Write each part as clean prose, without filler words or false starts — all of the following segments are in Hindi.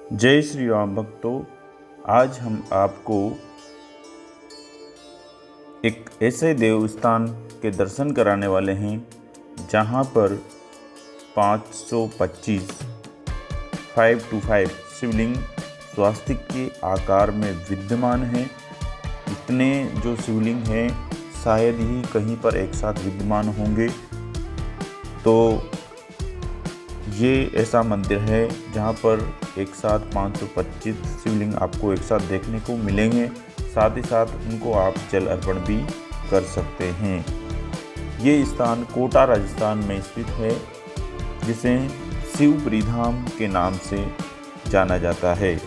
जय श्री राम भक्तों। आज हम आपको एक ऐसे देवस्थान के दर्शन कराने वाले हैं जहां पर 525 525 शिवलिंग स्वास्तिक के आकार में विद्यमान हैं। इतने जो शिवलिंग हैं शायद ही कहीं पर एक साथ विद्यमान होंगे। तो ये ऐसा मंदिर है जहाँ पर एक साथ 525 शिवलिंग आपको एक साथ देखने को मिलेंगे। साथ ही साथ उनको आप जल अर्पण भी कर सकते हैं। ये स्थान कोटा राजस्थान में स्थित है, जिसे शिवपुरी धाम के नाम से जाना जाता है।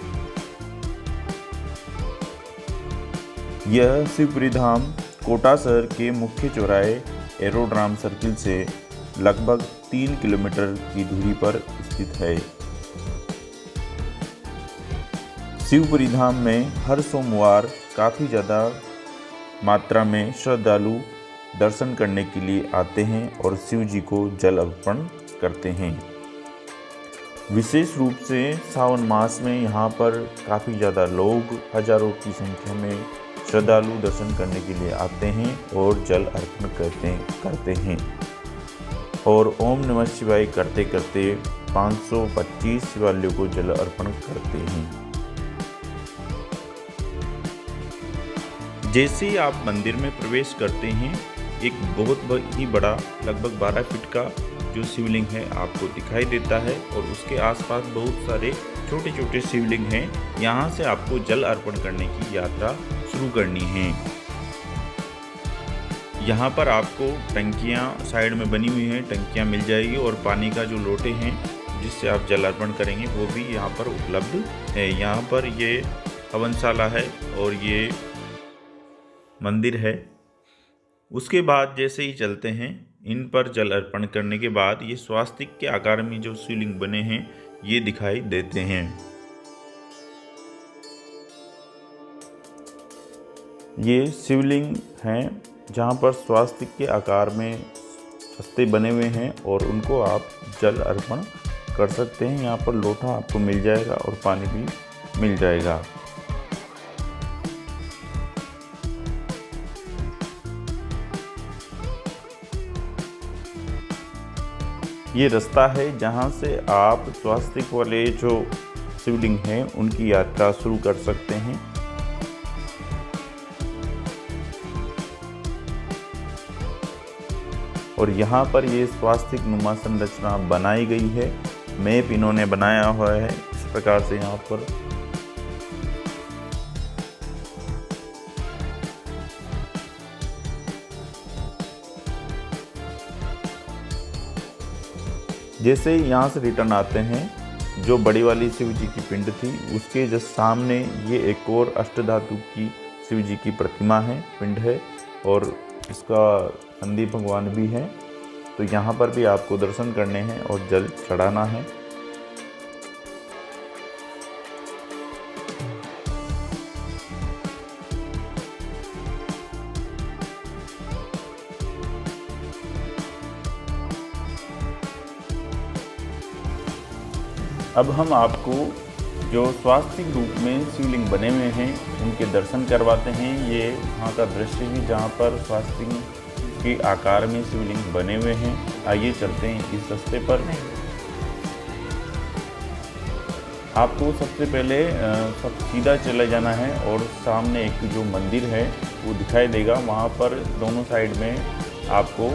यह शिवपुरी धाम कोटा शहर के मुख्य चौराहे एरोड्राम सर्किल से लगभग 3 किलोमीटर की दूरी पर स्थित है। शिवपुरी धाम में हर सोमवार काफ़ी ज़्यादा मात्रा में श्रद्धालु दर्शन करने के लिए आते हैं और शिव जी को जल अर्पण करते हैं। विशेष रूप से सावन मास में यहाँ पर काफ़ी ज़्यादा लोग हजारों की संख्या में श्रद्धालु दर्शन करने के लिए आते हैं और जल अर्पण करते हैं और ओम नमः शिवाय करते करते 525 शिवालयों को जल अर्पण करते हैं। जैसे ही आप मंदिर में प्रवेश करते हैं, एक बहुत ही बड़ा लगभग 12 फीट का जो शिवलिंग है आपको दिखाई देता है और उसके आसपास बहुत सारे छोटे छोटे शिवलिंग हैं। यहाँ से आपको जल अर्पण करने की यात्रा शुरू करनी है। यहाँ पर आपको टंकियाँ साइड में बनी हुई हैं, टंकियाँ मिल जाएगी और पानी का जो लोटे हैं जिससे आप जल अर्पण करेंगे वो भी यहाँ पर उपलब्ध है। यहाँ पर ये हवनशाला है और ये मंदिर है। उसके बाद जैसे ही चलते हैं, इन पर जल अर्पण करने के बाद ये स्वास्तिक के आकार में जो शिवलिंग बने हैं ये दिखाई देते हैं। ये शिवलिंग हैं जहाँ पर स्वास्तिक के आकार में हस्ते बने हुए हैं और उनको आप जल अर्पण कर सकते हैं। यहाँ पर लोटा आपको मिल जाएगा और पानी भी मिल जाएगा। ये रास्ता है जहाँ से आप स्वास्तिक वाले जो शिवलिंग हैं उनकी यात्रा शुरू कर सकते हैं। और यहाँ पर ये स्वास्तिक नुमा संरचना बनाई गई है। मैप इन्होंने बनाया हुआ है इस प्रकार से। यहाँ पर जैसे ही यहाँ से रिटर्न आते हैं, जो बड़ी वाली शिव जी की पिंड थी उसके जस्ट सामने ये एक और अष्टधातु की शिव जी की प्रतिमा है, पिंड है और इसका नंदी भगवान भी है। तो यहाँ पर भी आपको दर्शन करने हैं और जल चढ़ाना है। अब हम आपको जो स्वास्तिक रूप में शिवलिंग बने हुए हैं उनके दर्शन करवाते हैं। ये वहाँ का दृश्य है जहाँ पर स्वास्तिक के आकार में शिवलिंग बने हुए हैं। आइए चलते हैं इस रास्ते पर। आपको सबसे पहले सब सीधा चले जाना है और सामने एक जो मंदिर है वो दिखाई देगा। वहाँ पर दोनों साइड में आपको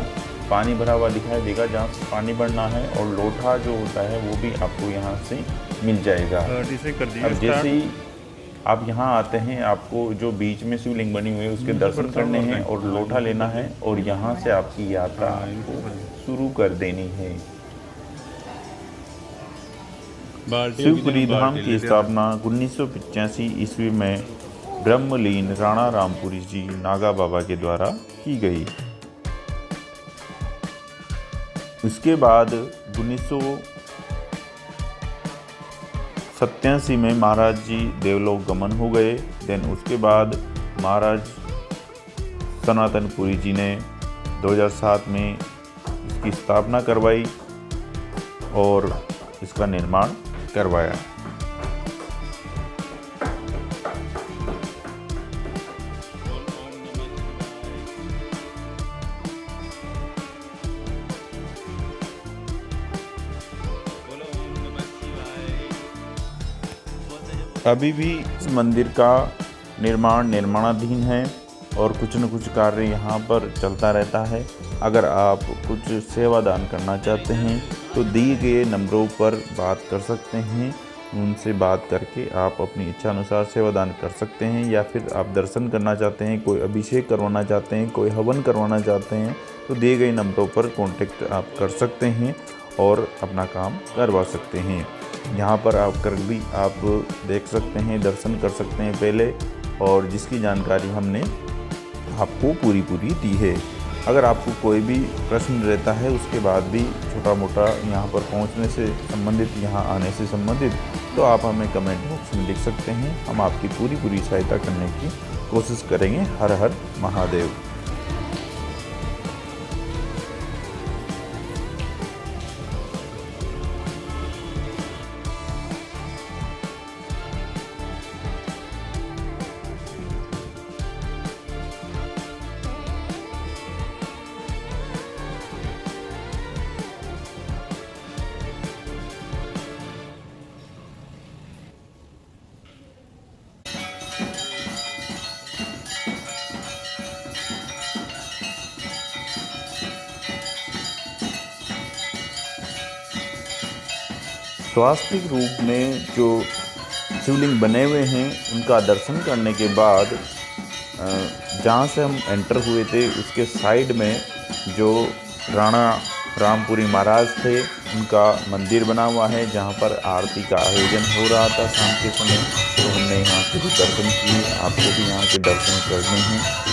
पानी भरा हुआ दिखाई देगा जहाँ से पानी भरना है और लोटा जो होता है वो भी आपको यहाँ से मिल जाएगा। अब जैसे ही आप यहाँ आते हैं, आपको जो बीच में शिवलिंग बनी हुई है उसके दर्शन करने हैं और लोटा लेना है और यहाँ से आपकी यात्रा आपको शुरू कर देनी है। शिवपुरी धाम की स्थापना 1985 ईस्वी में ब्रह्मलीन राणा रामपुरी जी नागा बाबा के द्वारा की गई। उसके बाद 1987 में महाराज जी देवलोक गमन हो गए। देन उसके बाद महाराज सनातनपुरी जी ने 2007 में इसकी स्थापना करवाई और इसका निर्माण करवाया। अभी भी इस मंदिर का निर्माणाधीन है और कुछ न कुछ कार्य यहाँ पर चलता रहता है। अगर आप कुछ सेवा दान करना चाहते हैं तो दिए गए नंबरों पर बात कर सकते हैं। उनसे बात करके आप अपनी इच्छा अनुसार सेवा दान कर सकते हैं, या फिर आप दर्शन करना चाहते हैं, कोई अभिषेक करवाना चाहते हैं, कोई हवन करवाना चाहते हैं तो दिए गए नंबरों पर कांटेक्ट आप कर सकते हैं और अपना काम करवा सकते हैं। यहाँ पर आकर भी आप देख सकते हैं, दर्शन कर सकते हैं पहले, और जिसकी जानकारी हमने आपको पूरी दी है। अगर आपको कोई भी प्रश्न रहता है उसके बाद भी छोटा मोटा यहाँ पर पहुँचने से संबंधित, यहाँ आने से संबंधित, तो आप हमें कमेंट बॉक्स में लिख सकते हैं। हम आपकी पूरी सहायता करने की कोशिश करेंगे। हर हर महादेव। स्वास्तिक रूप में जो शिवलिंग बने हुए हैं उनका दर्शन करने के बाद जहाँ से हम एंटर हुए थे उसके साइड में जो राणा रामपुरी महाराज थे उनका मंदिर बना हुआ है, जहाँ पर आरती का आयोजन हो रहा था शाम के समय। तो हमने यहाँ के भी दर्शन किए, आपको भी यहाँ के दर्शन करने हैं।